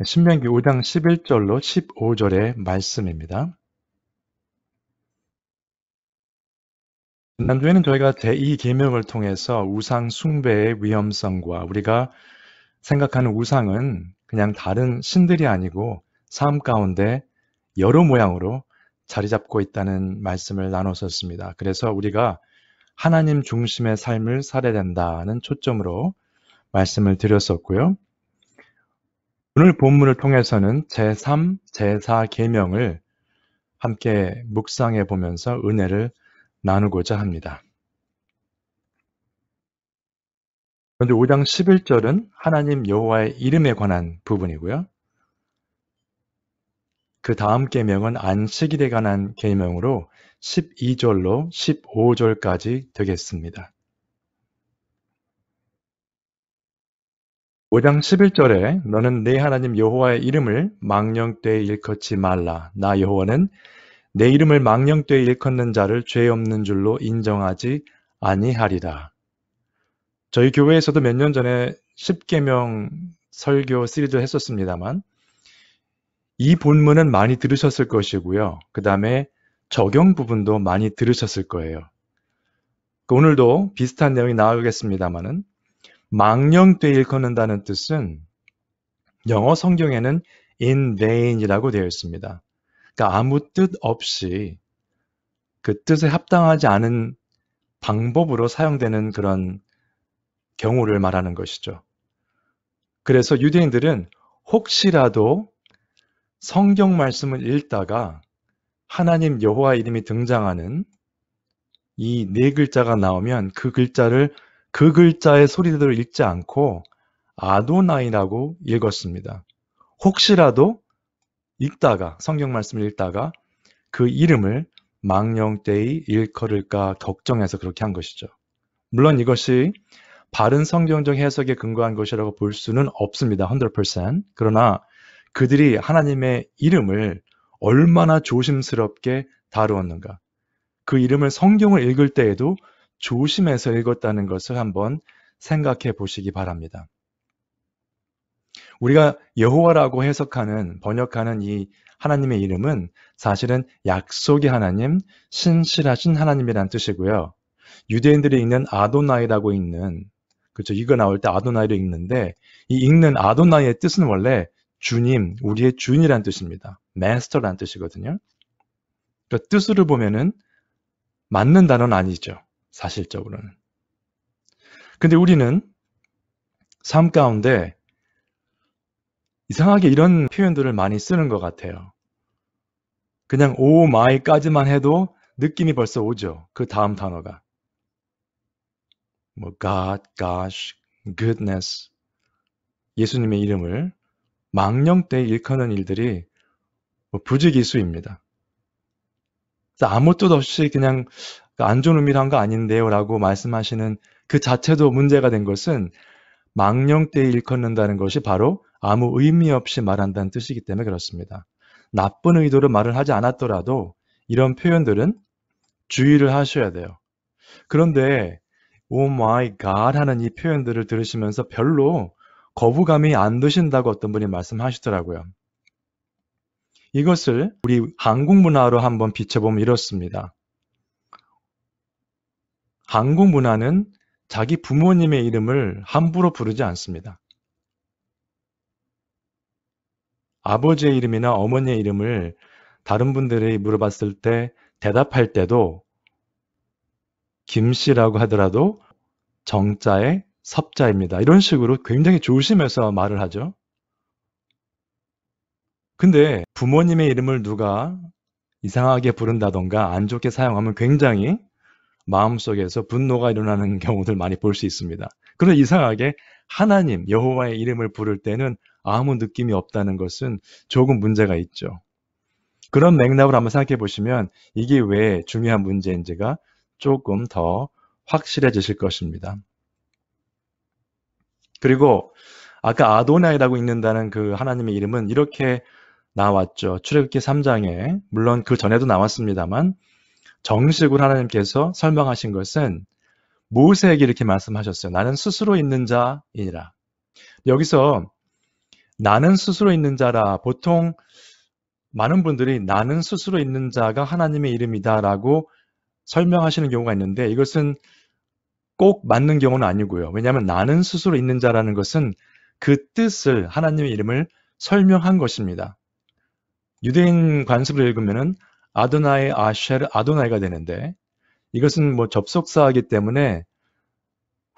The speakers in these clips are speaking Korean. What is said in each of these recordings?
신명기 5장 11절로 15절의 말씀입니다. 지난주에는 저희가 제2계명을 통해서 우상 숭배의 위험성과 우리가 생각하는 우상은 그냥 다른 신들이 아니고 삶 가운데 여러 모양으로 자리 잡고 있다는 말씀을 나눴었습니다. 그래서 우리가 하나님 중심의 삶을 살아야 된다는 초점으로 말씀을 드렸었고요. 오늘 본문을 통해서는 제3, 제4계명을 함께 묵상해 보면서 은혜를 나누고자 합니다. 그런데 5장 11절은 하나님 여호와의 이름에 관한 부분이고요. 그 다음 계명은 안식일에 관한 계명으로 12절로 15절까지 되겠습니다. 5장 11절에 너는 내 하나님 여호와의 이름을 망령되이 일컫지 말라. 나 여호와는 내 이름을 망령되이 일컫는 자를 죄 없는 줄로 인정하지 아니하리라. 저희 교회에서도 몇 년 전에 10계명 설교 시리즈 했었습니다만 이 본문은 많이 들으셨을 것이고요. 그 다음에 적용 부분도 많이 들으셨을 거예요. 오늘도 비슷한 내용이 나오겠습니다만은 망령되이 일컫는다는 뜻은 영어 성경에는 in vain이라고 되어 있습니다. 그러니까 아무 뜻 없이 그 뜻에 합당하지 않은 방법으로 사용되는 그런 경우를 말하는 것이죠. 그래서 유대인들은 혹시라도 성경 말씀을 읽다가 하나님 여호와 이름이 등장하는 이 네 글자가 나오면 그 글자의 소리대로 읽지 않고 아도나이라고 읽었습니다. 혹시라도 성경 말씀을 읽다가 그 이름을 망령되이 일컬을까 걱정해서 그렇게 한 것이죠. 물론 이것이 바른 성경적 해석에 근거한 것이라고 볼 수는 없습니다. 100%. 그러나 그들이 하나님의 이름을 얼마나 조심스럽게 다루었는가. 그 이름을 성경을 읽을 때에도 조심해서 읽었다는 것을 한번 생각해 보시기 바랍니다. 우리가 여호와라고 번역하는 이 하나님의 이름은 사실은 약속의 하나님, 신실하신 하나님이란 뜻이고요. 유대인들이 읽는 아도나이라고 읽는, 그렇죠. 이거 나올 때 아도나이로 읽는데 이 읽는 아도나이의 뜻은 원래 주님, 우리의 주인이란 뜻입니다. 마스터란 뜻이거든요. 그러니까 뜻으로 보면은 맞는 단어는 아니죠. 사실적으로는. 근데 우리는 삶 가운데 이상하게 이런 표현들을 많이 쓰는 것 같아요. 그냥 오 마이까지만 해도 느낌이 벌써 오죠. 그 다음 단어가. 뭐 God, gosh, goodness. 예수님의 이름을 망령되이 일컫는 일들이 부지기수입니다. 아무 뜻 없이 그냥 안 좋은 의미로 한 거 아닌데요 라고 말씀하시는 그 자체도 문제가 된 것은 망령되이 일컫는다는 것이 바로 아무 의미 없이 말한다는 뜻이기 때문에 그렇습니다. 나쁜 의도로 말을 하지 않았더라도 이런 표현들은 주의를 하셔야 돼요. 그런데 Oh my God 하는 이 표현들을 들으시면서 별로 거부감이 안 드신다고 어떤 분이 말씀하시더라고요. 이것을 우리 한국 문화로 한번 비춰보면 이렇습니다. 한국 문화는 자기 부모님의 이름을 함부로 부르지 않습니다. 아버지의 이름이나 어머니의 이름을 다른 분들이 물어봤을 때 대답할 때도 김씨라고 하더라도 정자의 섭자입니다. 이런 식으로 굉장히 조심해서 말을 하죠. 근데 부모님의 이름을 누가 이상하게 부른다던가 안 좋게 사용하면 굉장히 마음속에서 분노가 일어나는 경우들 많이 볼 수 있습니다. 그런데 이상하게 하나님, 여호와의 이름을 부를 때는 아무 느낌이 없다는 것은 조금 문제가 있죠. 그런 맥락으로 한번 생각해 보시면 이게 왜 중요한 문제인지가 조금 더 확실해지실 것입니다. 그리고 아까 아도나이라고 읽는다는 그 하나님의 이름은 이렇게 나왔죠. 출애굽기 3장에 물론 그 전에도 나왔습니다만 정식으로 하나님께서 설명하신 것은 모세에게 이렇게 말씀하셨어요. 나는 스스로 있는 자이니라. 여기서 나는 스스로 있는 자라. 보통 많은 분들이 나는 스스로 있는 자가 하나님의 이름이다라고 설명하시는 경우가 있는데 이것은 꼭 맞는 경우는 아니고요. 왜냐하면 나는 스스로 있는 자라는 것은 그 뜻을 하나님의 이름을 설명한 것입니다. 유대인 관습을 읽으면은 아도나이 아쉘 아도나이가 되는데 이것은 뭐 접속사이기 때문에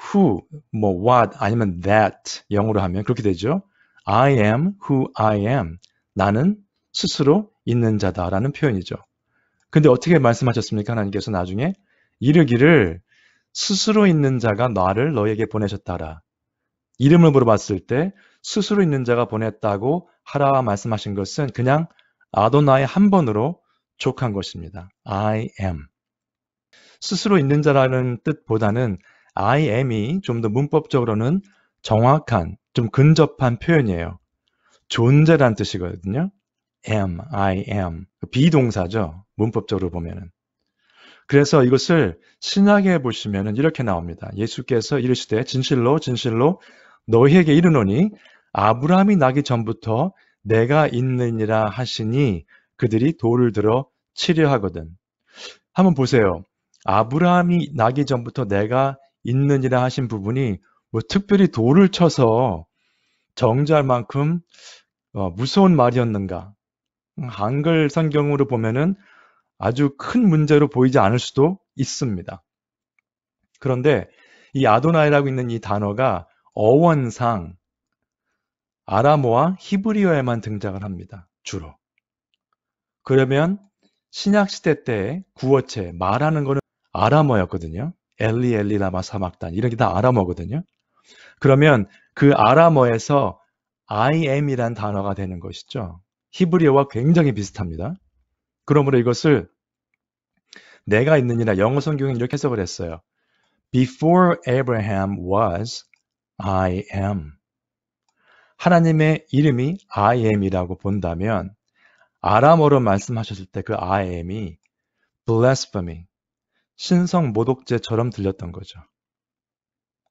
who, 뭐 what 아니면 that 영어로 하면 그렇게 되죠. I am who I am. 나는 스스로 있는 자다라는 표현이죠. 근데 어떻게 말씀하셨습니까? 하나님께서 나중에 이르기를 스스로 있는 자가 나를 너에게 보내셨다라. 이름을 물어봤을 때 스스로 있는 자가 보냈다고 하라 말씀하신 것은 그냥 아도나이 한 번으로 족한 것입니다. I am. 스스로 있는 자라는 뜻보다는 I am이 좀 더 문법적으로는 정확한, 좀 근접한 표현이에요. 존재란 뜻이거든요. am, I am. 비동사죠. 문법적으로 보면은. 그래서 이것을 신약에 보시면은 이렇게 나옵니다. 예수께서 이르시되 진실로 진실로 너희에게 이르노니 아브라함이 나기 전부터 내가 있느니라 하시니 그들이 돌을 들어 치려 하거든. 한번 보세요. 아브라함이 나기 전부터 내가 있느니라 하신 부분이 뭐 특별히 돌을 쳐서 정죄할 만큼 무서운 말이었는가? 한글 성경으로 보면은 아주 큰 문제로 보이지 않을 수도 있습니다. 그런데 이 아도나이라고 있는 이 단어가 어원상 아람어와 히브리어에만 등장을 합니다. 주로. 그러면 신약 시대 때 구어체 말하는 거는 아람어였거든요. 엘리 엘리 라마 사막단 이런 게 다 아람어거든요. 그러면 그 아람어에서 I am이란 단어가 되는 것이죠. 히브리어와 굉장히 비슷합니다. 그러므로 이것을 내가 있느니라 영어 성경은 이렇게 해석을 했어요. Before Abraham was, I am. 하나님의 이름이 I am이라고 본다면 아람어로 말씀하셨을 때 그 I am이 blasphemy, 신성 모독죄처럼 들렸던 거죠.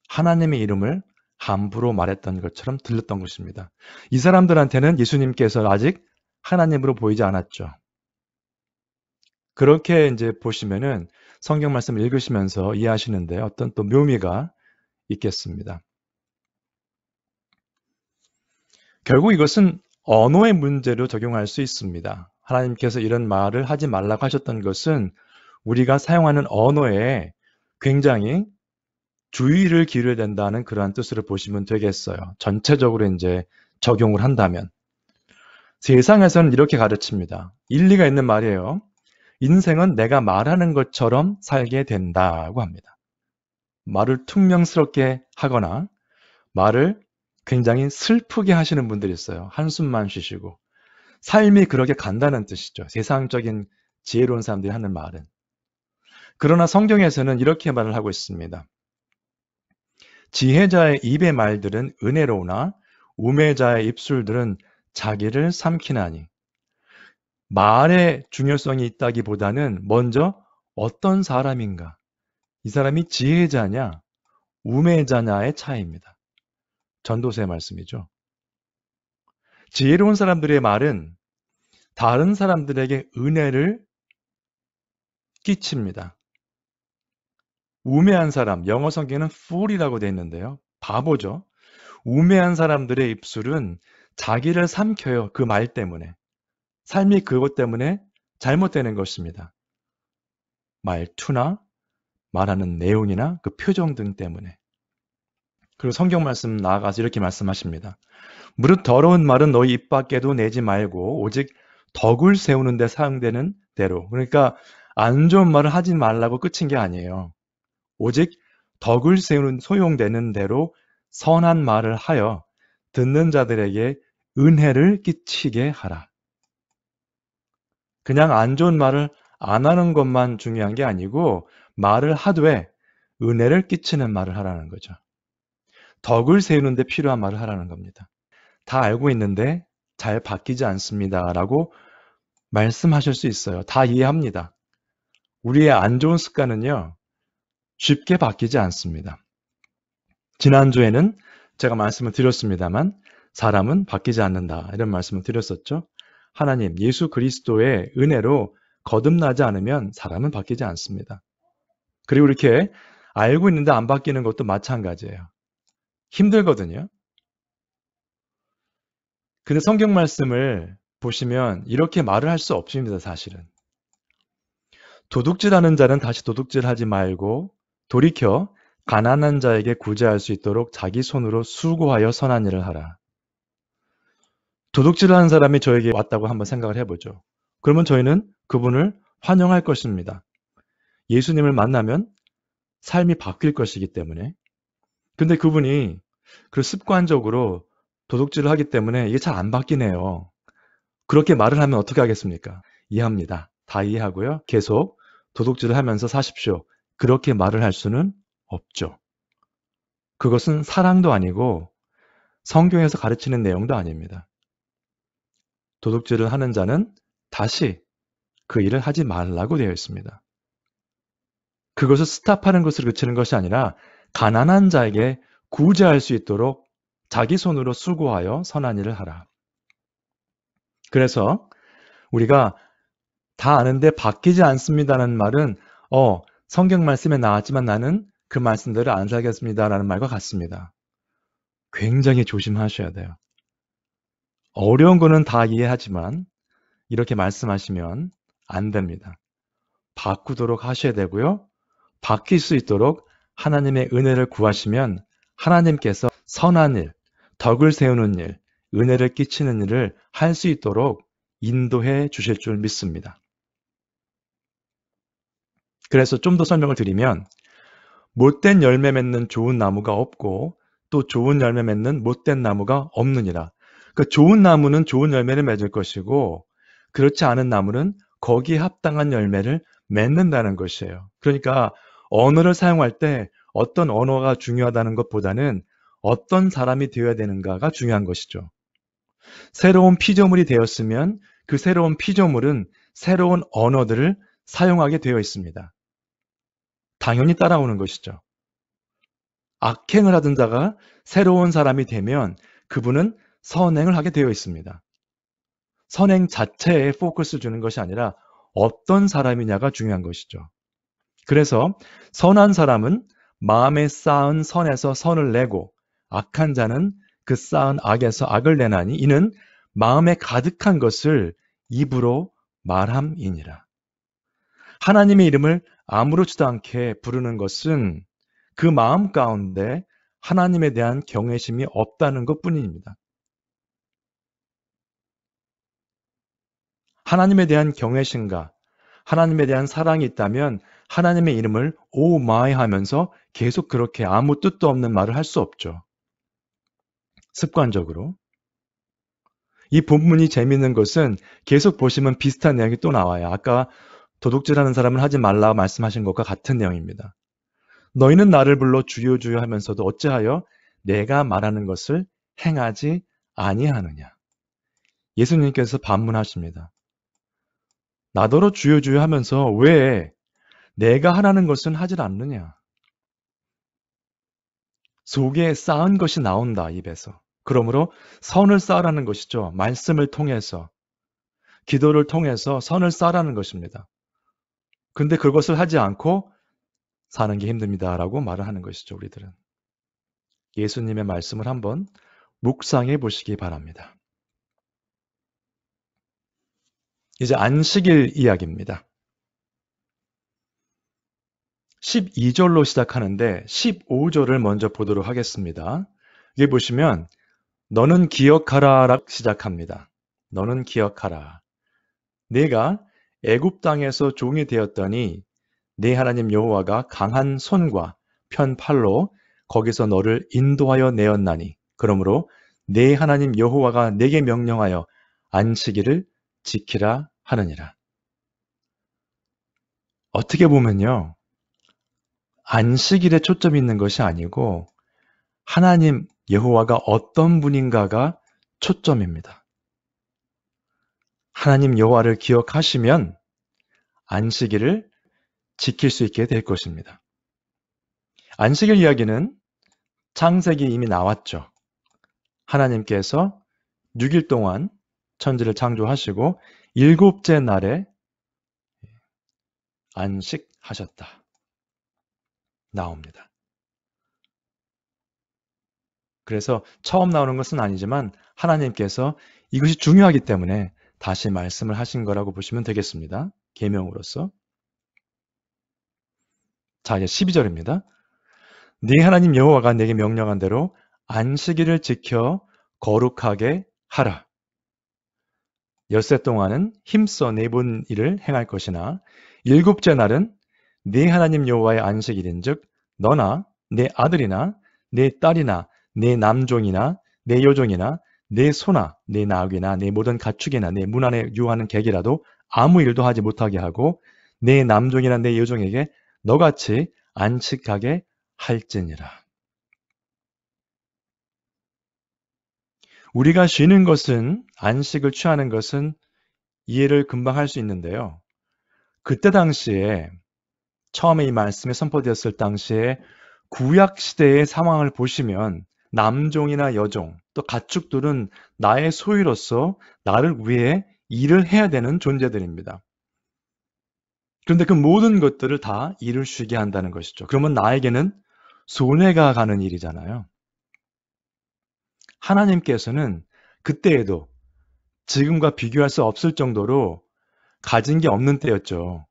하나님의 이름을 함부로 말했던 것처럼 들렸던 것입니다. 이 사람들한테는 예수님께서 아직 하나님으로 보이지 않았죠. 그렇게 이제 보시면은 성경 말씀을 읽으시면서 이해하시는데 어떤 또 묘미가 있겠습니다. 결국 이것은 언어의 문제로 적용할 수 있습니다. 하나님께서 이런 말을 하지 말라고 하셨던 것은 우리가 사용하는 언어에 굉장히 주의를 기울여야 된다는 그러한 뜻으로 보시면 되겠어요. 전체적으로 이제 적용을 한다면. 세상에서는 이렇게 가르칩니다. 일리가 있는 말이에요. 인생은 내가 말하는 것처럼 살게 된다고 합니다. 말을 퉁명스럽게 하거나 말을 굉장히 슬프게 하시는 분들이 있어요. 한숨만 쉬시고. 삶이 그렇게 간다는 뜻이죠. 세상적인 지혜로운 사람들이 하는 말은. 그러나 성경에서는 이렇게 말을 하고 있습니다. 지혜자의 입의 말들은 은혜로우나 우매자의 입술들은 자기를 삼키나니. 말의 중요성이 있다기보다는 먼저 어떤 사람인가? 이 사람이 지혜자냐, 우매자냐의 차이입니다. 전도서의 말씀이죠. 지혜로운 사람들의 말은 다른 사람들에게 은혜를 끼칩니다. 우매한 사람, 영어 성경에는 fool이라고 되어 있는데요. 바보죠. 우매한 사람들의 입술은 자기를 삼켜요. 그 말 때문에. 삶이 그것 때문에 잘못되는 것입니다. 말투나 말하는 내용이나 그 표정 등 때문에. 그리고 성경 말씀 나아가서 이렇게 말씀하십니다. 무릇 더러운 말은 너희 입 밖에도 내지 말고 오직 덕을 세우는 데 사용되는 대로. 그러니까 안 좋은 말을 하지 말라고 끝인 게 아니에요. 오직 덕을 세우는 소용되는 대로 선한 말을 하여 듣는 자들에게 은혜를 끼치게 하라. 그냥 안 좋은 말을 안 하는 것만 중요한 게 아니고 말을 하되 은혜를 끼치는 말을 하라는 거죠. 덕을 세우는 데 필요한 말을 하라는 겁니다. 다 알고 있는데 잘 바뀌지 않습니다. 라고 말씀하실 수 있어요. 다 이해합니다. 우리의 안 좋은 습관은요. 쉽게 바뀌지 않습니다. 지난주에는 제가 말씀을 드렸습니다만 사람은 바뀌지 않는다. 이런 말씀을 드렸었죠. 하나님, 예수 그리스도의 은혜로 거듭나지 않으면 사람은 바뀌지 않습니다. 그리고 이렇게 알고 있는데 안 바뀌는 것도 마찬가지예요. 힘들거든요. 근데 성경 말씀을 보시면 이렇게 말을 할 수 없습니다, 사실은. 도둑질하는 자는 다시 도둑질하지 말고 돌이켜 가난한 자에게 구제할 수 있도록 자기 손으로 수고하여 선한 일을 하라. 도둑질하는 사람이 저에게 왔다고 한번 생각을 해보죠. 그러면 저희는 그분을 환영할 것입니다. 예수님을 만나면 삶이 바뀔 것이기 때문에. 근데 그분이 그 습관적으로 도둑질을 하기 때문에 이게 잘 안 바뀌네요. 그렇게 말을 하면 어떻게 하겠습니까? 이해합니다. 다 이해하고요. 계속 도둑질을 하면서 사십시오. 그렇게 말을 할 수는 없죠. 그것은 사랑도 아니고 성경에서 가르치는 내용도 아닙니다. 도둑질을 하는 자는 다시 그 일을 하지 말라고 되어 있습니다. 그것을 스탑하는 것을 그치는 것이 아니라 가난한 자에게 구제할 수 있도록 자기 손으로 수고하여 선한 일을 하라. 그래서 우리가 다 아는데 바뀌지 않습니다라는 말은 성경 말씀에 나왔지만 나는 그 말씀대로 안 살겠습니다라는 말과 같습니다. 굉장히 조심하셔야 돼요. 어려운 거는 다 이해하지만 이렇게 말씀하시면 안 됩니다. 바꾸도록 하셔야 되고요. 바뀔 수 있도록 하나님의 은혜를 구하시면 하나님께서 선한 일, 덕을 세우는 일, 은혜를 끼치는 일을 할 수 있도록 인도해 주실 줄 믿습니다. 그래서 좀 더 설명을 드리면 못된 열매 맺는 좋은 나무가 없고 또 좋은 열매 맺는 못된 나무가 없느니라. 그러니까 좋은 나무는 좋은 열매를 맺을 것이고 그렇지 않은 나무는 거기에 합당한 열매를 맺는다는 것이에요. 그러니까 언어를 사용할 때 어떤 언어가 중요하다는 것보다는 어떤 사람이 되어야 되는가가 중요한 것이죠. 새로운 피조물이 되었으면 그 새로운 피조물은 새로운 언어들을 사용하게 되어 있습니다. 당연히 따라오는 것이죠. 악행을 하던 자가 새로운 사람이 되면 그분은 선행을 하게 되어 있습니다. 선행 자체에 포커스를 주는 것이 아니라 어떤 사람이냐가 중요한 것이죠. 그래서 선한 사람은 마음에 쌓은 선에서 선을 내고 악한 자는 그 쌓은 악에서 악을 내나니 이는 마음에 가득한 것을 입으로 말함이니라. 하나님의 이름을 아무렇지도 않게 부르는 것은 그 마음 가운데 하나님에 대한 경외심이 없다는 것뿐입니다. 하나님에 대한 경외심과 하나님에 대한 사랑이 있다면 하나님의 이름을 오 마이 하면서 계속 그렇게 아무 뜻도 없는 말을 할 수 없죠. 습관적으로. 이 본문이 재밌는 것은 계속 보시면 비슷한 내용이 또 나와요. 아까 도둑질하는 사람을 하지 말라 말씀하신 것과 같은 내용입니다. 너희는 나를 불러 주여 주여 하면서도 어찌하여 내가 말하는 것을 행하지 아니하느냐. 예수님께서 반문하십니다. 나더러 주여 주여 하면서 왜 내가 하라는 것은 하질 않느냐. 속에 쌓은 것이 나온다, 입에서. 그러므로 선을 쌓으라는 것이죠. 말씀을 통해서, 기도를 통해서 선을 쌓으라는 것입니다. 근데 그것을 하지 않고 사는 게 힘듭니다라고 말을 하는 것이죠, 우리들은. 예수님의 말씀을 한번 묵상해 보시기 바랍니다. 이제 안식일 이야기입니다. 12절로 시작하는데 15절을 먼저 보도록 하겠습니다. 여기 보시면 너는 기억하라 라 시작합니다. 너는 기억하라. 내가 애굽 땅에서 종이 되었더니 네 하나님 여호와가 강한 손과 편 팔로 거기서 너를 인도하여 내었나니 그러므로 네 하나님 여호와가 내게 명령하여 안식일을 지키라 하느니라. 어떻게 보면요. 안식일에 초점이 있는 것이 아니고 하나님 여호와가 어떤 분인가가 초점입니다. 하나님 여호와를 기억하시면 안식일을 지킬 수 있게 될 것입니다. 안식일 이야기는 창세기 이미 나왔죠. 하나님께서 6일 동안 천지를 창조하시고 7째 날에 안식하셨다. 나옵니다. 그래서 처음 나오는 것은 아니지만 하나님께서 이것이 중요하기 때문에 다시 말씀을 하신 거라고 보시면 되겠습니다. 계명으로서. 자, 이제 12절입니다. 네 하나님 여호와가 내게 명령한 대로 안식일을 지켜 거룩하게 하라. 엿새 동안은 힘써 네 본 일을 행할 것이나 7째 날은 네 하나님 여호와의 안식일인즉 너나 네 아들이나 네 딸이나 네 남종이나 네 여종이나 네 소나 네 나귀나 네 모든 가축이나 네 문 안에 유하는 객이라도 아무 일도 하지 못하게 하고 네 남종이나 네 여종에게 너같이 안식하게 할지니라. 우리가 쉬는 것은, 안식을 취하는 것은 이해를 금방 할 수 있는데요. 그때 당시에 처음에 이 말씀이 선포되었을 당시에 구약 시대의 상황을 보시면 남종이나 여종 또 가축들은 나의 소유로서 나를 위해 일을 해야 되는 존재들입니다. 그런데 그 모든 것들을 다 일을 쉬게 한다는 것이죠. 그러면 나에게는 손해가 가는 일이잖아요. 하나님께서는 그때에도 지금과 비교할 수 없을 정도로 가진 게 없는 때였죠.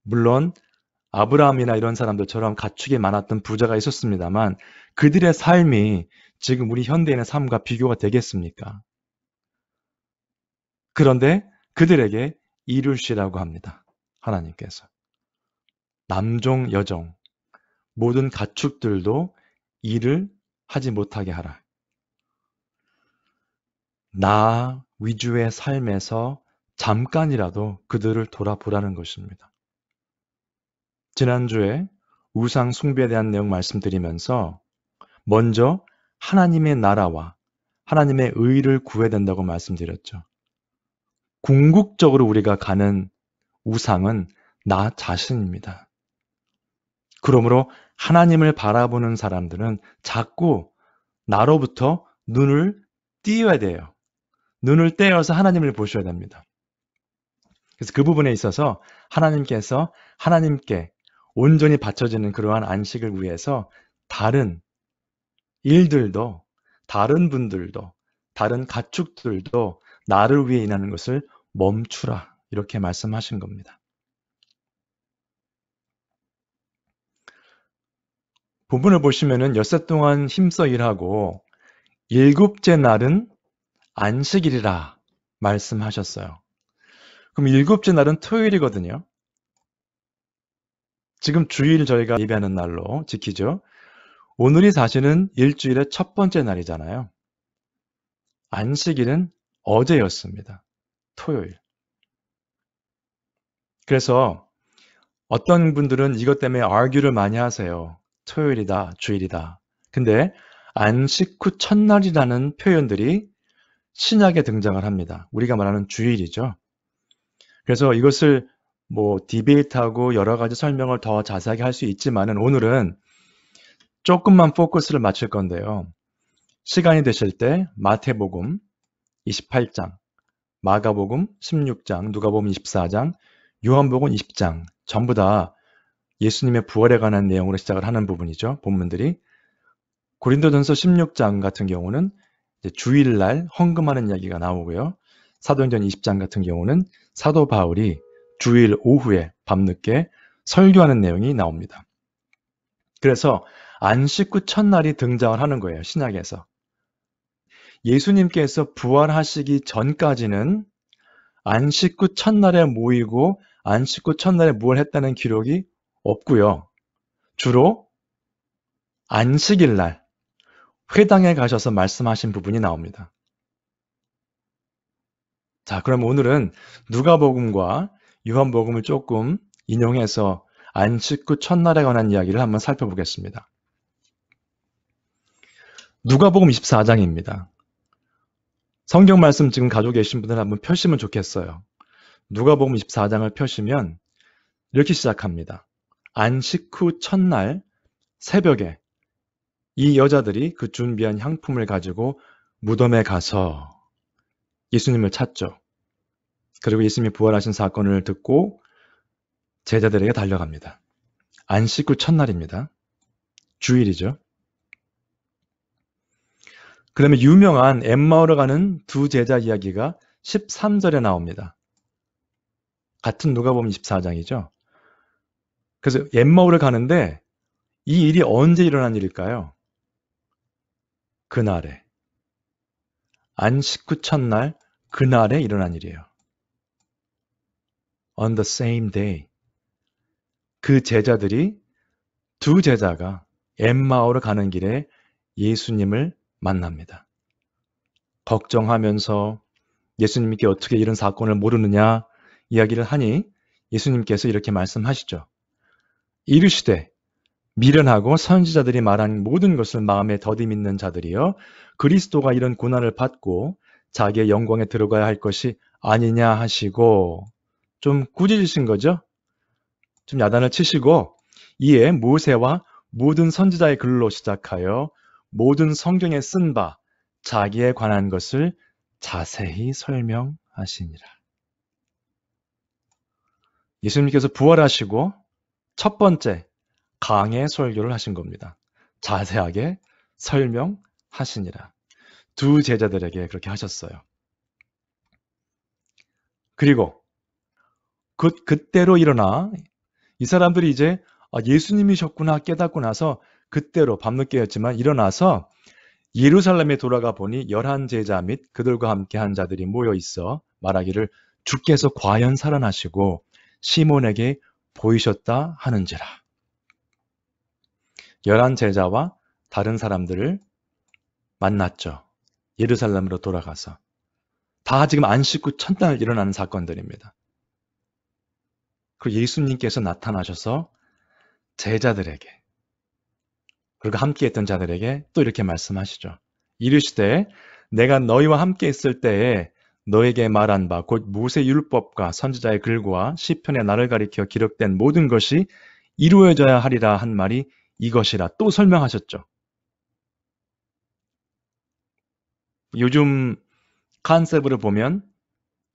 물론 아브라함이나 이런 사람들처럼 가축이 많았던 부자가 있었습니다만 그들의 삶이 지금 우리 현대인의 삶과 비교가 되겠습니까? 그런데 그들에게 일을 쉬라고 합니다. 하나님께서. 남종, 여종, 모든 가축들도 일을 하지 못하게 하라. 나 위주의 삶에서 잠깐이라도 그들을 돌아보라는 것입니다. 지난주에 우상 숭배에 대한 내용 말씀드리면서 먼저 하나님의 나라와 하나님의 의를 구해야 된다고 말씀드렸죠. 궁극적으로 우리가 가는 우상은 나 자신입니다. 그러므로 하나님을 바라보는 사람들은 자꾸 나로부터 눈을 띄어야 돼요. 눈을 떼어서 하나님을 보셔야 됩니다. 그래서 그 부분에 있어서 하나님께서 하나님께 온전히 바쳐지는 그러한 안식을 위해서 다른 일들도, 다른 분들도, 다른 가축들도 나를 위해 일하는 것을 멈추라. 이렇게 말씀하신 겁니다. 본문을 보시면은 엿새 동안 힘써 일하고 7째 날은 안식일이라 말씀하셨어요. 그럼 7째 날은 토요일이거든요. 지금 주일 저희가 예배하는 날로 지키죠. 오늘이 사실은 일주일의 첫 번째 날이잖아요. 안식일은 어제였습니다. 토요일. 그래서 어떤 분들은 이것 때문에 argue를 많이 하세요. 토요일이다, 주일이다. 근데 안식 후 첫날이라는 표현들이 신약에 등장을 합니다. 우리가 말하는 주일이죠. 그래서 이것을 뭐 디베이트하고 여러 가지 설명을 더 자세하게 할 수 있지만은 오늘은 조금만 포커스를 맞출 건데요. 시간이 되실 때 마태복음 28장, 마가복음 16장, 누가복음 24장, 요한복음 20장 전부 다 예수님의 부활에 관한 내용으로 시작을 하는 부분이죠. 본문들이. 고린도전서 16장 같은 경우는 이제 주일날 헌금하는 이야기가 나오고요. 사도행전 20장 같은 경우는 사도 바울이 주일 오후에 밤늦게 설교하는 내용이 나옵니다. 그래서 안식 후 첫날이 등장을 하는 거예요. 신약에서. 예수님께서 부활하시기 전까지는 안식 후 첫날에 모이고 안식 후 첫날에 뭘 했다는 기록이 없고요. 주로 안식일 날 회당에 가셔서 말씀하신 부분이 나옵니다. 자, 그럼 오늘은 누가복음과 요한복음을 조금 인용해서 안식 후 첫날에 관한 이야기를 한번 살펴보겠습니다. 누가복음 24장입니다. 성경 말씀 지금 가지고 계신 분들 한번 펴시면 좋겠어요. 누가복음 24장을 펴시면 이렇게 시작합니다. 안식 후 첫날 새벽에 이 여자들이 그 준비한 향품을 가지고 무덤에 가서 예수님을 찾죠. 그리고 예수님이 부활하신 사건을 듣고 제자들에게 달려갑니다. 안식 후 첫날입니다. 주일이죠. 그러면 유명한 엠마오로 가는 두 제자 이야기가 13절에 나옵니다. 같은 누가복음 24장이죠. 그래서 엠마오를 가는데 이 일이 언제 일어난 일일까요? 그날에. 안식 후 첫날 그날에 일어난 일이에요. On the same day. 그 제자들이 두 제자가 엠마오로 가는 길에 예수님을 만납니다. 걱정하면서 예수님께 어떻게 이런 사건을 모르느냐 이야기를 하니 예수님께서 이렇게 말씀하시죠. 이르시되 미련하고 선지자들이 말한 모든 것을 마음에 더디 믿는 자들이여 그리스도가 이런 고난을 받고 자기의 영광에 들어가야 할 것이 아니냐 하시고 좀 꾸짖으신 거죠. 좀 야단을 치시고 이에 모세와 모든 선지자의 글로 시작하여 모든 성경에 쓴 바 자기에 관한 것을 자세히 설명하시니라. 예수님께서 부활하시고 첫 번째 강해 설교를 하신 겁니다. 자세하게 설명하시니라. 두 제자들에게 그렇게 하셨어요. 그리고 그때로 일어나 이 사람들이 이제 예수님이셨구나 깨닫고 나서 그때로 밤늦게였지만 일어나서 예루살렘에 돌아가 보니 11제자 및 그들과 함께 한 자들이 모여 있어 말하기를 주께서 과연 살아나시고 시몬에게 보이셨다 하는지라. 11제자와 다른 사람들을 만났죠. 예루살렘으로 돌아가서. 다 지금 안식 후 첫날 일어나는 사건들입니다. 그리고 예수님께서 나타나셔서 제자들에게 그리고 함께 했던 자들에게 또 이렇게 말씀하시죠. 이르시되 내가 너희와 함께 있을 때에 너에게 말한 바 곧 모세 율법과 선지자의 글과 시편에 나를 가리켜 기록된 모든 것이 이루어져야 하리라 한 말이 이것이라 또 설명하셨죠. 요즘 컨셉으로 보면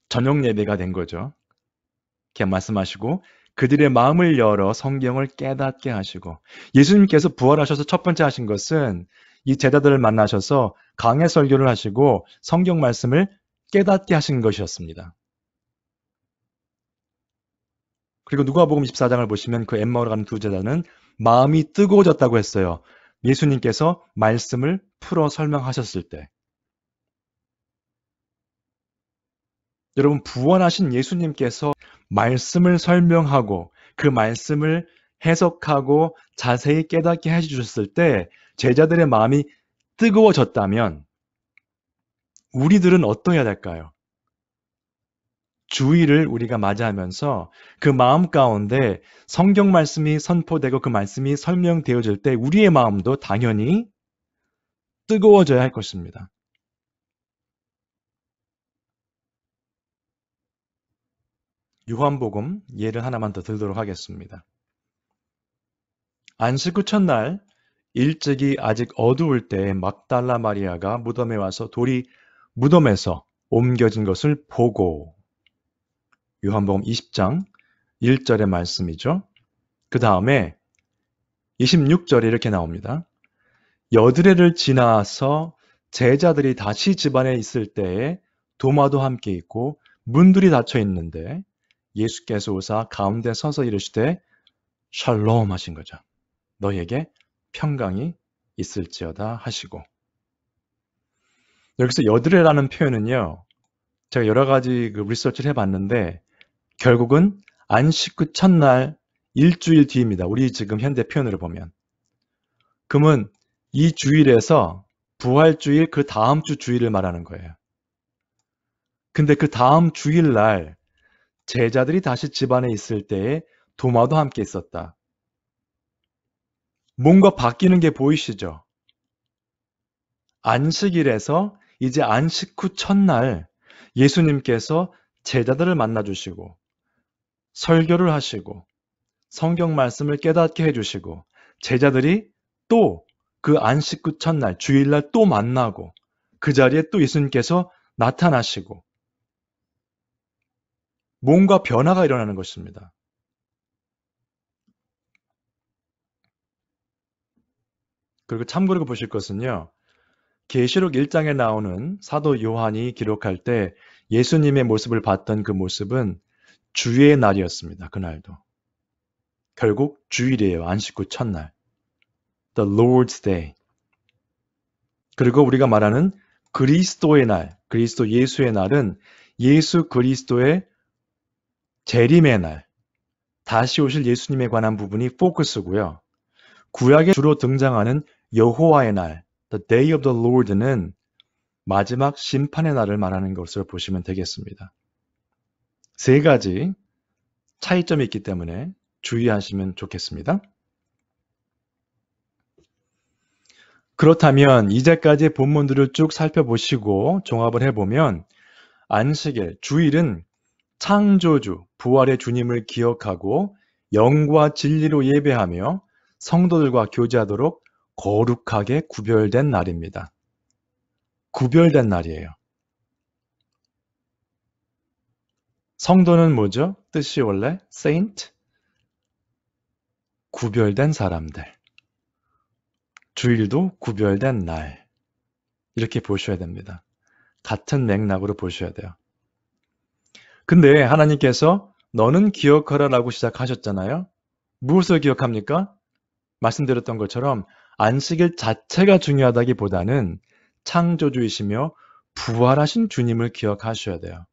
저녁 예배가 된 거죠. 이렇게 말씀하시고 그들의 마음을 열어 성경을 깨닫게 하시고 예수님께서 부활하셔서 첫 번째 하신 것은 이 제자들을 만나셔서 강해 설교를 하시고 성경 말씀을 깨닫게 하신 것이었습니다. 그리고 누가복음 24장을 보시면 그 엠마오로 가는 두 제자는 마음이 뜨거워졌다고 했어요. 예수님께서 말씀을 풀어 설명하셨을 때. 여러분 부활하신 예수님께서 말씀을 설명하고 그 말씀을 해석하고 자세히 깨닫게 해주셨을 때 제자들의 마음이 뜨거워졌다면 우리들은 어떠해야 될까요? 주일을 우리가 맞이하면서 그 마음 가운데 성경 말씀이 선포되고 그 말씀이 설명되어질 때 우리의 마음도 당연히 뜨거워져야 할 것입니다. 요한복음 예를 하나만 더 들도록 하겠습니다. 안식 후 첫날 일찍이 아직 어두울 때 막달라 마리아가 무덤에 와서 돌이 무덤에서 옮겨진 것을 보고 요한복음 20장 1절의 말씀이죠. 그 다음에 26절에 이렇게 나옵니다. 여드레를 지나서 제자들이 다시 집안에 있을 때에 도마도 함께 있고 문들이 닫혀 있는데 예수께서 오사 가운데 서서 이르시되 샬롬 하신 거죠. 너희에게 평강이 있을지어다 하시고 여기서 여드레라는 표현은요. 제가 여러 가지 리서치를 해봤는데 결국은 안식 후 첫날 일주일 뒤입니다. 우리 지금 현대 표현으로 보면. 그러면 이 주일에서 부활주일 그 다음 주 주일을 말하는 거예요. 근데 그 다음 주일날 제자들이 다시 집안에 있을 때에 도마도 함께 있었다. 뭔가 바뀌는 게 보이시죠? 안식일에서 이제 안식 후 첫날 예수님께서 제자들을 만나주시고 설교를 하시고 성경 말씀을 깨닫게 해주시고 제자들이 또 그 안식 후 첫날 주일날 또 만나고 그 자리에 또 예수님께서 나타나시고 뭔가 변화가 일어나는 것입니다. 그리고 참고로 보실 것은요. 계시록 1장에 나오는 사도 요한이 기록할 때 예수님의 모습을 봤던 그 모습은 주의 날이었습니다. 그날도. 결국 주일이에요. 안식 후 첫날. The Lord's Day. 그리고 우리가 말하는 그리스도의 날, 그리스도 예수의 날은 예수 그리스도의 재림의 날, 다시 오실 예수님에 관한 부분이 포커스고요. 구약에 주로 등장하는 여호와의 날, The Day of the Lord는 마지막 심판의 날을 말하는 것으로 보시면 되겠습니다. 세 가지 차이점이 있기 때문에 주의하시면 좋겠습니다. 그렇다면 이제까지 본문들을 쭉 살펴보시고 종합을 해보면 안식일, 주일은 창조주, 부활의 주님을 기억하고 영과 진리로 예배하며 성도들과 교제하도록 거룩하게 구별된 날입니다. 구별된 날이에요. 성도는 뭐죠? 뜻이 원래 saint, 구별된 사람들. 주일도 구별된 날. 이렇게 보셔야 됩니다. 같은 맥락으로 보셔야 돼요. 근데 하나님께서 너는 기억하라 라고 시작하셨잖아요. 무엇을 기억합니까? 말씀드렸던 것처럼 안식일 자체가 중요하다기보다는 창조주이시며 부활하신 주님을 기억하셔야 돼요.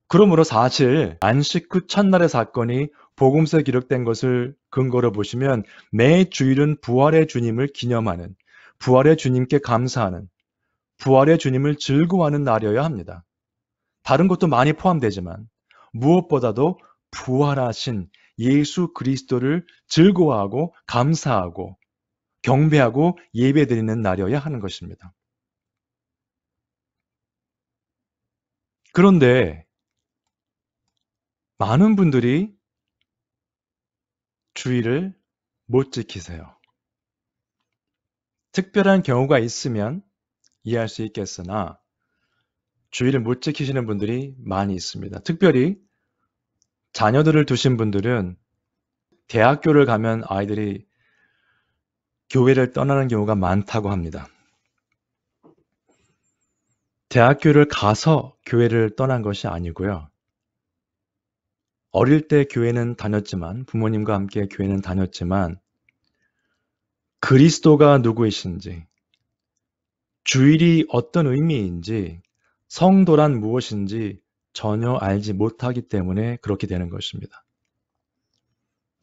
그러므로 사실 안식 후 첫날의 사건이 복음서에 기록된 것을 근거로 보시면 매 주일은 부활의 주님을 기념하는, 부활의 주님께 감사하는, 부활의 주님을 즐거워하는 날이어야 합니다. 다른 것도 많이 포함되지만 무엇보다도 부활하신 예수 그리스도를 즐거워하고 감사하고 경배하고 예배드리는 날이어야 하는 것입니다. 그런데 많은 분들이 주일을 못 지키세요. 특별한 경우가 있으면 이해할 수 있겠으나 주일을 못 지키시는 분들이 많이 있습니다. 특별히 자녀들을 두신 분들은 대학교를 가면 아이들이 교회를 떠나는 경우가 많다고 합니다. 대학교를 가서 교회를 떠난 것이 아니고요. 어릴 때 교회는 다녔지만, 부모님과 함께 교회는 다녔지만, 그리스도가 누구이신지, 주일이 어떤 의미인지, 성도란 무엇인지 전혀 알지 못하기 때문에 그렇게 되는 것입니다.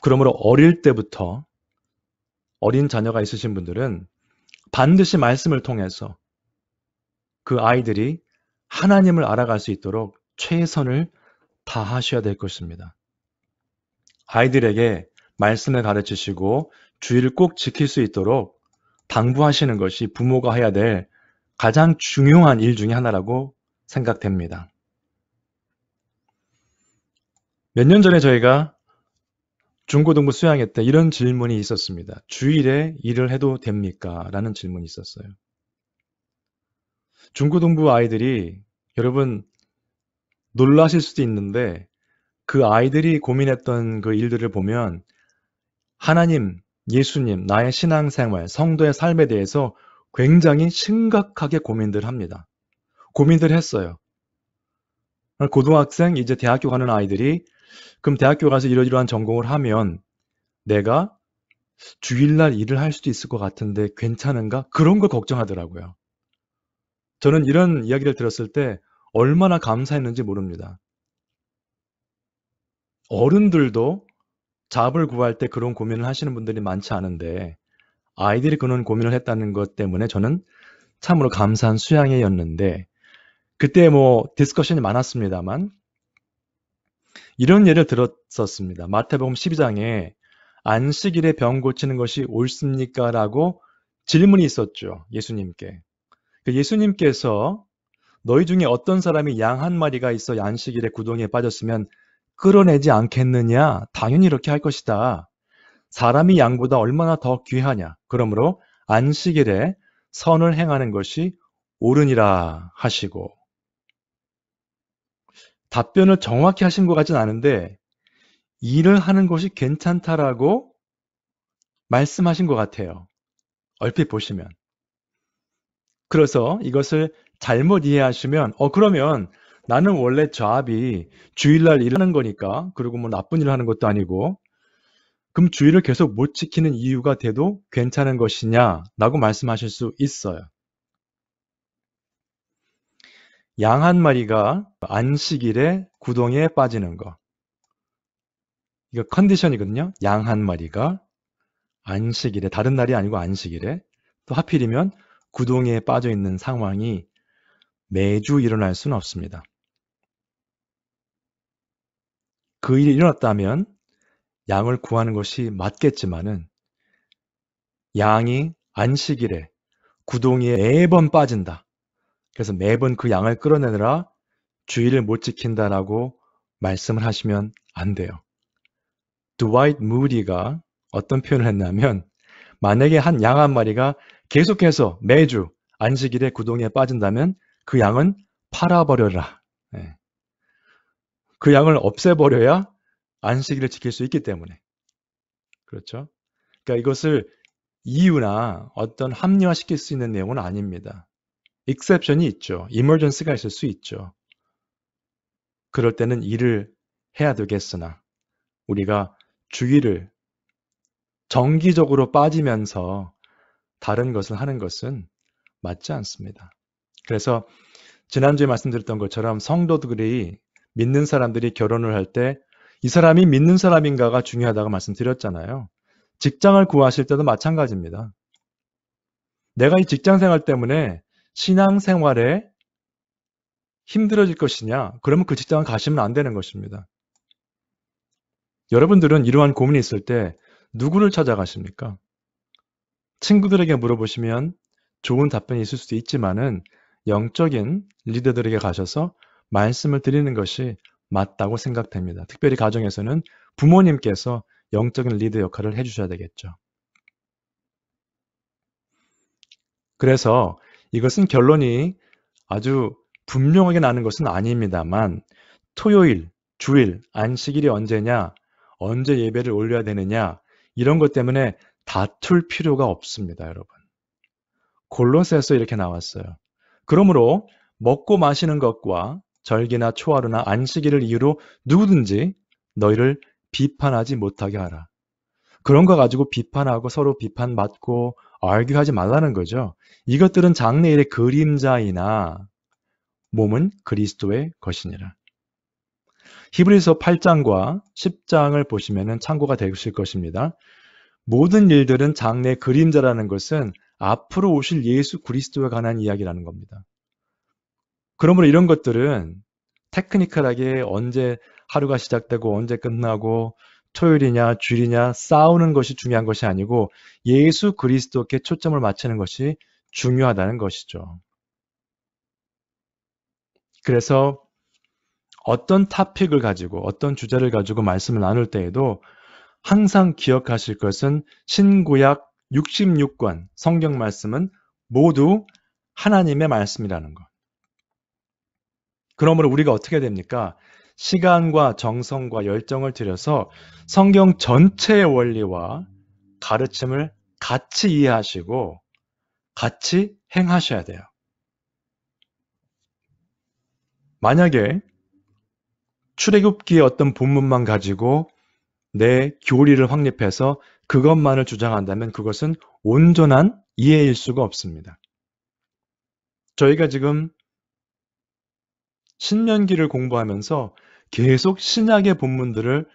그러므로 어릴 때부터 어린 자녀가 있으신 분들은 반드시 말씀을 통해서 그 아이들이 하나님을 알아갈 수 있도록 최선을 다하셔야 될 것입니다. 아이들에게 말씀을 가르치시고 주의를 꼭 지킬 수 있도록 당부하시는 것이 부모가 해야 될 가장 중요한 일 중에 하나라고 생각됩니다. 몇 년 전에 저희가 중고등부 수양회 때 이런 질문이 있었습니다. 주일에 일을 해도 됩니까? 라는 질문이 있었어요. 중고등부 아이들이 여러분 놀라실 수도 있는데 그 아이들이 고민했던 그 일들을 보면 하나님, 예수님, 나의 신앙생활, 성도의 삶에 대해서 굉장히 심각하게 고민들 합니다. 고민들 했어요. 고등학생, 이제 대학교 가는 아이들이 그럼 대학교 가서 이러이러한 전공을 하면 내가 주일날 일을 할 수도 있을 것 같은데 괜찮은가? 그런 걸 걱정하더라고요. 저는 이런 이야기를 들었을 때 얼마나 감사했는지 모릅니다. 어른들도 잡을 구할 때 그런 고민을 하시는 분들이 많지 않은데 아이들이 그런 고민을 했다는 것 때문에 저는 참으로 감사한 수양회였는데 그때 디스커션이 많았습니다만 이런 예를 들었었습니다. 마태복음 12장에 안식일에 병 고치는 것이 옳습니까? 라고 질문이 있었죠. 예수님께. 예수님께서 너희 중에 어떤 사람이 양 한 마리가 있어 안식일에 구덩이에 빠졌으면 끌어내지 않겠느냐? 당연히 이렇게 할 것이다. 사람이 양보다 얼마나 더 귀하냐? 그러므로 안식일에 선을 행하는 것이 옳으니라 하시고, 답변을 정확히 하신 것 같진 않은데 일을 하는 것이 괜찮다라고 말씀하신 것 같아요. 얼핏 보시면. 그래서 이것을 잘못 이해하시면 그러면 나는 원래 잡이 주일날 일하는 거니까, 그리고 뭐 나쁜 일을 하는 것도 아니고, 그럼 주일을 계속 못 지키는 이유가 돼도 괜찮은 것이냐라고 말씀하실 수 있어요. 양 한 마리가 안식일에 구덩이에 빠지는 거. 이거 컨디션이거든요. 양 한 마리가 안식일에, 다른 날이 아니고 안식일에, 또 하필이면 구덩이에 빠져 있는 상황이 매주 일어날 수는 없습니다. 그 일이 일어났다면 양을 구하는 것이 맞겠지만은, 양이 안식일에 구덩이에 매번 빠진다. 그래서 매번 그 양을 끌어내느라 주일을 못 지킨다라고 말씀을 하시면 안 돼요. 드와이트 무디가 어떤 표현을 했냐면, 만약에 한 양 한 마리가 계속해서 매주 안식일에 구덩이에 빠진다면 그 양은 팔아버려라. 네. 그 양을 없애버려야 안식일을 지킬 수 있기 때문에. 그렇죠? 그러니까 이것을 이유나 어떤 합리화시킬 수 있는 내용은 아닙니다. 익셉션이 있죠. 이머전시가 있을 수 있죠. 그럴 때는 일을 해야 되겠으나 우리가 주일을 정기적으로 빠지면서 다른 것을 하는 것은 맞지 않습니다. 그래서 지난주에 말씀드렸던 것처럼 성도들이, 믿는 사람들이 결혼을 할 때 이 사람이 믿는 사람인가가 중요하다고 말씀드렸잖아요. 직장을 구하실 때도 마찬가지입니다. 내가 이 직장 생활 때문에 신앙생활에 힘들어질 것이냐? 그러면 그 직장을 가시면 안 되는 것입니다. 여러분들은 이러한 고민이 있을 때 누구를 찾아가십니까? 친구들에게 물어보시면 좋은 답변이 있을 수도 있지만은 영적인 리더들에게 가셔서 말씀을 드리는 것이 맞다고 생각됩니다. 특별히 가정에서는 부모님께서 영적인 리더 역할을 해주셔야 되겠죠. 그래서 이것은 결론이 아주 분명하게 나는 것은 아닙니다만, 토요일, 주일, 안식일이 언제냐, 언제 예배를 올려야 되느냐, 이런 것 때문에 다툴 필요가 없습니다, 여러분. 골로새서 이렇게 나왔어요. 그러므로 먹고 마시는 것과 절기나 초하루나 안식일을 이유로 누구든지 너희를 비판하지 못하게 하라. 그런 거 가지고 비판하고 서로 비판받고 argue 하지 말라는 거죠. 이것들은 장래일의 그림자이나 몸은 그리스도의 것이니라. 히브리서 8장과 10장을 보시면 참고가 되실 것입니다. 모든 일들은 장래 그림자라는 것은 앞으로 오실 예수 그리스도에 관한 이야기라는 겁니다. 그러므로 이런 것들은 테크니컬하게 언제 하루가 시작되고 언제 끝나고 토요일이냐 주일이냐 싸우는 것이 중요한 것이 아니고 예수 그리스도께 초점을 맞추는 것이 중요하다는 것이죠. 그래서 어떤 토픽을 가지고 어떤 주제를 가지고 말씀을 나눌 때에도 항상 기억하실 것은 신구약 66권 성경 말씀은 모두 하나님의 말씀이라는 것. 그러므로 우리가 어떻게 됩니까? 시간과 정성과 열정을 들여서 성경 전체의 원리와 가르침을 같이 이해하시고 같이 행하셔야 돼요. 만약에 출애굽기의 어떤 본문만 가지고 내 교리를 확립해서 그것만을 주장한다면 그것은 온전한 이해일 수가 없습니다. 저희가 지금 신명기를 공부하면서 계속 신약의 본문들을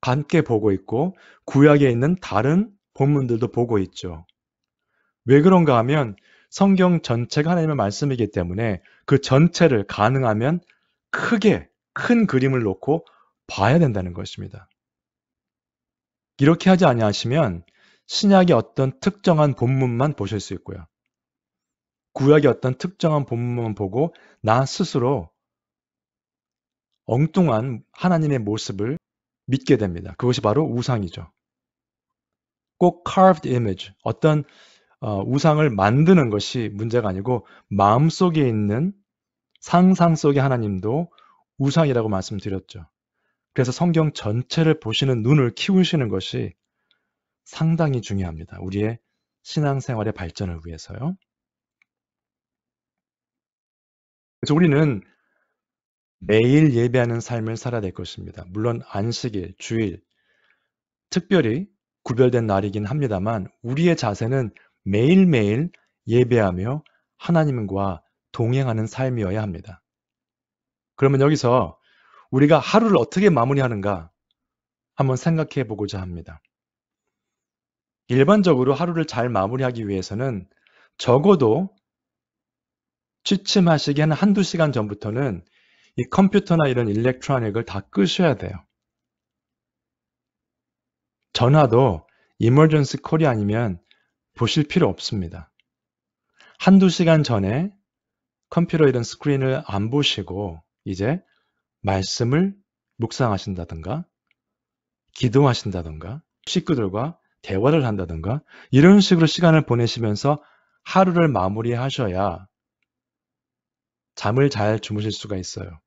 함께 보고 있고 구약에 있는 다른 본문들도 보고 있죠. 왜 그런가 하면 성경 전체가 하나님의 말씀이기 때문에 그 전체를 가능하면 크게 큰 그림을 놓고 봐야 된다는 것입니다. 이렇게 하지 아니하시면 신약의 어떤 특정한 본문만 보실 수 있고요. 구약의 어떤 특정한 본문만 보고 나 스스로 엉뚱한 하나님의 모습을 믿게 됩니다. 그것이 바로 우상이죠. 꼭 carved image, 어떤 우상을 만드는 것이 문제가 아니고 마음속에 있는 상상 속의 하나님도 우상이라고 말씀드렸죠. 그래서 성경 전체를 보시는 눈을 키우시는 것이 상당히 중요합니다. 우리의 신앙생활의 발전을 위해서요. 그래서 우리는 매일 예배하는 삶을 살아야 될 것입니다. 물론 안식일, 주일, 특별히 구별된 날이긴 합니다만 우리의 자세는 매일매일 예배하며 하나님과 동행하는 삶이어야 합니다. 그러면 여기서 우리가 하루를 어떻게 마무리하는가 한번 생각해 보고자 합니다. 일반적으로 하루를 잘 마무리하기 위해서는 적어도 취침하시기 한 한두 시간 전부터는 이 컴퓨터나 이런 일렉트로닉을 다 끄셔야 돼요. 전화도 이머전시 콜이 아니면 보실 필요 없습니다. 한두 시간 전에 컴퓨터 이런 스크린을 안 보시고 이제 말씀을 묵상하신다든가 기도하신다든가 식구들과 대화를 한다든가 이런 식으로 시간을 보내시면서 하루를 마무리하셔야 잠을 잘 주무실 수가 있어요.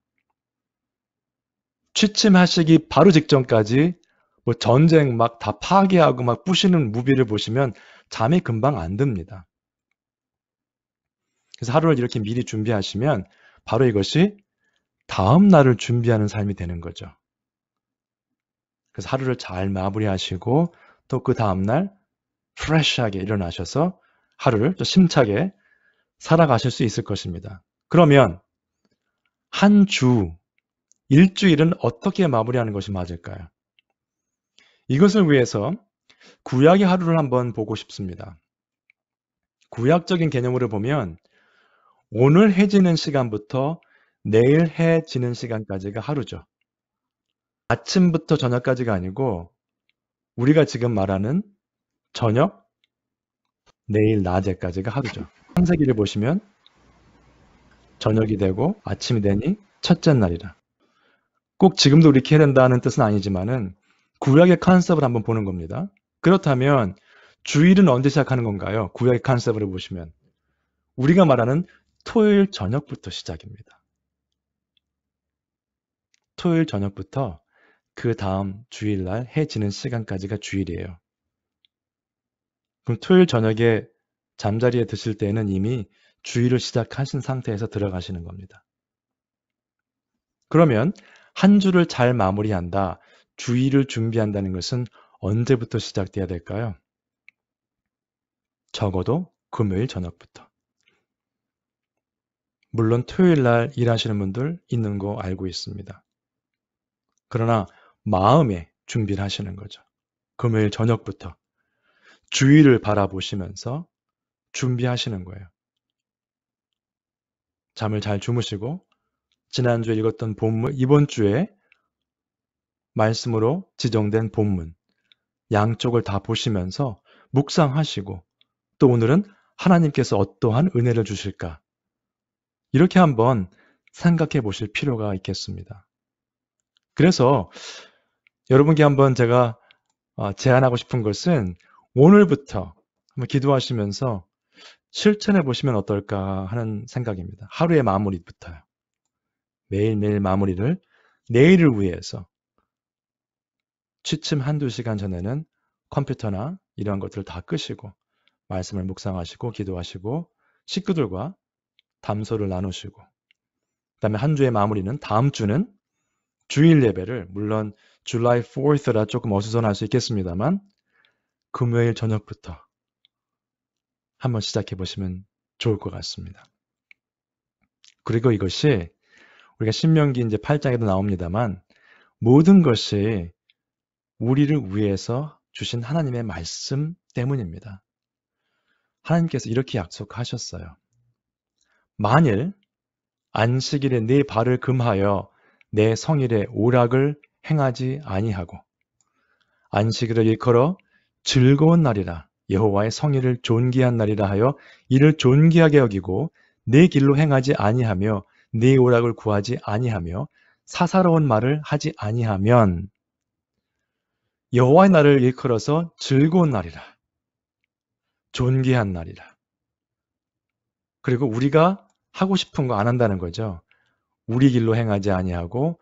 취침하시기 바로 직전까지 뭐 전쟁 막 다 파괴하고 막 부시는 무비를 보시면 잠이 금방 안 듭니다. 그래서 하루를 이렇게 미리 준비하시면 바로 이것이 다음 날을 준비하는 삶이 되는 거죠. 그래서 하루를 잘 마무리하시고 또 그 다음날 프레시하게 일어나셔서 하루를 또 심차게 살아가실 수 있을 것입니다. 그러면 한 주, 일주일은 어떻게 마무리하는 것이 맞을까요? 이것을 위해서 구약의 하루를 한번 보고 싶습니다. 구약적인 개념으로 보면 오늘 해 지는 시간부터 내일 해 지는 시간까지가 하루죠. 아침부터 저녁까지가 아니고 우리가 지금 말하는 저녁, 내일 낮에까지가 하루죠. 창세기를 보시면 저녁이 되고 아침이 되니 첫째 날이라. 꼭 지금도 이렇게 해야 된다는 뜻은 아니지만은 구약의 컨셉을 한번 보는 겁니다. 그렇다면 주일은 언제 시작하는 건가요? 구약의 컨셉을 보시면 우리가 말하는 토요일 저녁부터 시작입니다. 토요일 저녁부터 그 다음 주일날 해 지는 시간까지가 주일이에요. 그럼 토요일 저녁에 잠자리에 드실 때는 이미 주일을 시작하신 상태에서 들어가시는 겁니다. 그러면 한 주를 잘 마무리한다, 주일을 준비한다는 것은 언제부터 시작돼야 될까요? 적어도 금요일 저녁부터. 물론 토요일 날 일하시는 분들 있는 거 알고 있습니다. 그러나 마음에 준비를 하시는 거죠. 금요일 저녁부터 주일을 바라보시면서 준비하시는 거예요. 잠을 잘 주무시고 지난주에 읽었던 본문, 이번 주에 말씀으로 지정된 본문 양쪽을 다 보시면서 묵상하시고 또 오늘은 하나님께서 어떠한 은혜를 주실까? 이렇게 한번 생각해 보실 필요가 있겠습니다. 그래서 여러분께 한번 제가 제안하고 싶은 것은 오늘부터 한번 기도하시면서 실천해 보시면 어떨까 하는 생각입니다. 하루의 마무리부터요. 매일매일 마무리를 내일을 위해서 취침 한두 시간 전에는 컴퓨터나 이런 것들을 다 끄시고 말씀을 묵상하시고 기도하시고 식구들과 담소를 나누시고 그다음에 한 주의 마무리는 다음 주는 주일 예배를 물론 July 4th라 조금 어수선할 수 있겠습니다만 금요일 저녁부터 한번 시작해 보시면 좋을 것 같습니다. 그리고 이것이 우리가 신명기 이제 8장에도 나옵니다만 모든 것이 우리를 위해서 주신 하나님의 말씀 때문입니다. 하나님께서 이렇게 약속하셨어요. 만일 안식일에 네 발을 금하여 내 성일에 오락을 행하지 아니하고 안식일을 일컬어 즐거운 날이라 여호와의 성일을 존귀한 날이라 하여 이를 존귀하게 여기고 내 길로 행하지 아니하며 네 오락을 구하지 아니하며 사사로운 말을 하지 아니하면 여호와의 날을 일컬어서 즐거운 날이라 존귀한 날이라. 그리고 우리가 하고 싶은 거 안 한다는 거죠. 우리 길로 행하지 아니하고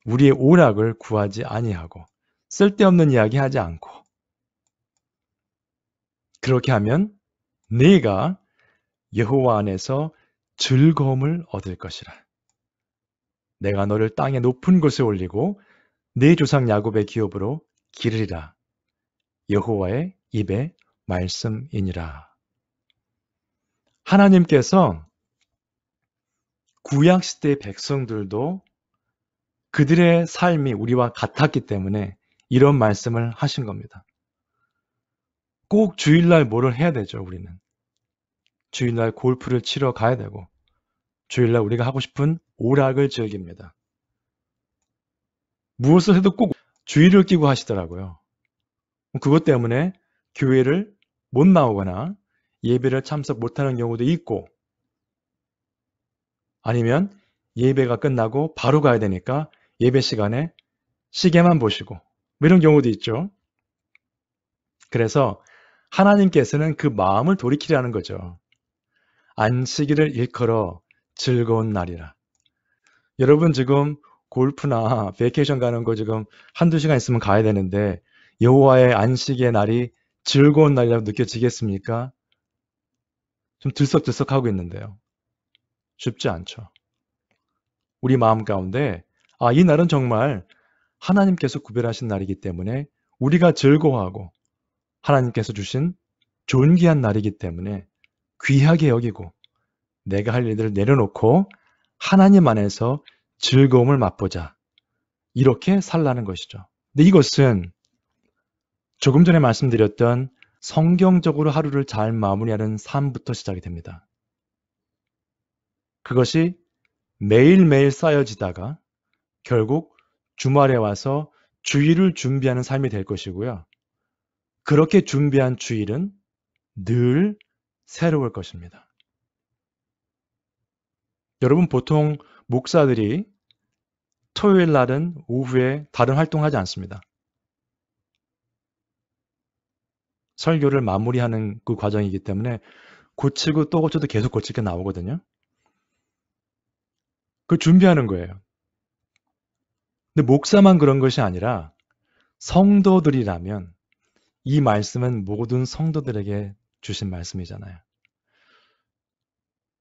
우리의 오락을 구하지 아니하고 쓸데없는 이야기 하지 않고 그렇게 하면 네가 여호와 안에서 즐거움을 얻을 것이라. 내가 너를 땅의 높은 곳에 올리고 네 조상 야곱의 기업으로 기르리라. 여호와의 입의 말씀이니라. 하나님께서 구약시대의 백성들도 그들의 삶이 우리와 같았기 때문에 이런 말씀을 하신 겁니다. 꼭 주일날 뭐를 해야 되죠, 우리는. 주일날 골프를 치러 가야 되고 주일날 우리가 하고 싶은 오락을 즐깁니다. 무엇을 해도 꼭 주의를 끼고 하시더라고요. 그것 때문에 교회를 못 나오거나 예배를 참석 못하는 경우도 있고 아니면 예배가 끝나고 바로 가야 되니까 예배 시간에 시계만 보시고 이런 경우도 있죠. 그래서 하나님께서는 그 마음을 돌이키라는 거죠. 안식일을 일컬어 즐거운 날이라. 여러분 지금 골프나 베이케이션 가는 거 지금 한두 시간 있으면 가야 되는데 여호와의 안식의 날이 즐거운 날이라고 느껴지겠습니까? 좀 들썩들썩하고 있는데요. 쉽지 않죠. 우리 마음 가운데 이 날은 정말 하나님께서 구별하신 날이기 때문에 우리가 즐거워하고 하나님께서 주신 존귀한 날이기 때문에 귀하게 여기고 내가 할 일들을 내려놓고 하나님 안에서 즐거움을 맛보자. 이렇게 살라는 것이죠. 근데 이것은 조금 전에 말씀드렸던 성경적으로 하루를 잘 마무리하는 삶부터 시작이 됩니다. 그것이 매일매일 쌓여지다가 결국 주말에 와서 주일을 준비하는 삶이 될 것이고요. 그렇게 준비한 주일은 늘 새로울 것입니다. 여러분 보통 목사들이 토요일 날은 오후에 다른 활동하지 않습니다. 설교를 마무리하는 그 과정이기 때문에 고치고 또 고쳐도 계속 고칠 게 나오거든요. 그 준비하는 거예요. 근데 목사만 그런 것이 아니라 성도들이라면 이 말씀은 모든 성도들에게 주신 말씀이잖아요.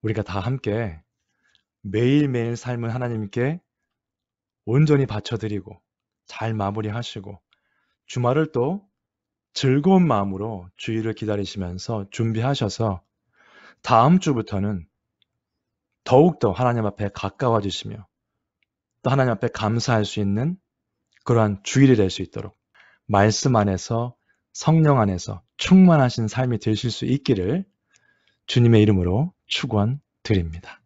우리가 다 함께 매일매일 삶을 하나님께 온전히 바쳐드리고 잘 마무리하시고 주말을 또 즐거운 마음으로 주일을 기다리시면서 준비하셔서 다음 주부터는 더욱더 하나님 앞에 가까워지시며 또 하나님 앞에 감사할 수 있는 그러한 주일이 될 수 있도록 말씀 안에서 성령 안에서 충만하신 삶이 되실 수 있기를 주님의 이름으로 축원드립니다.